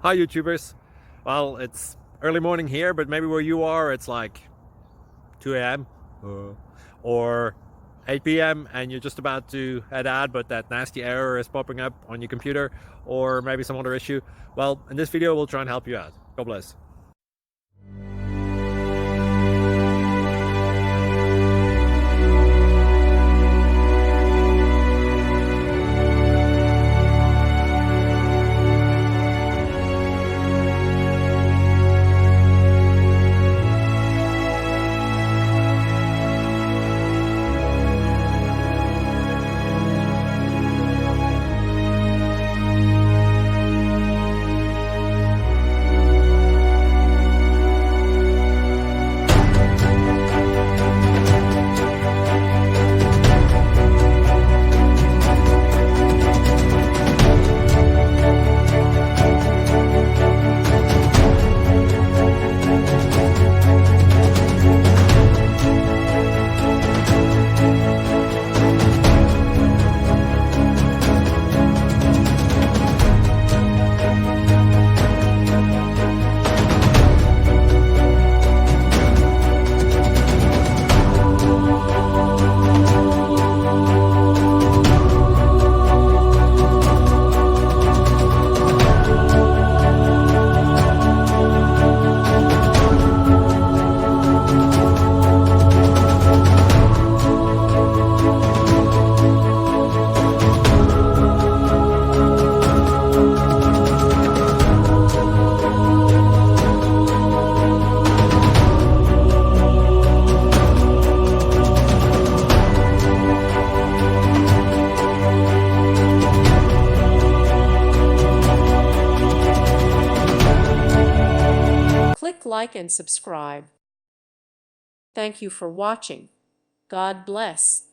Hi YouTubers. Well, it's early morning here, but maybe where you are it's like 2 a.m. or 8 p.m. and you're just about to head out, but that nasty error is popping up on your computer, or maybe some other issue. Well, in this video we'll try and help you out. God bless. Click like and subscribe. Thank you for watching. God bless.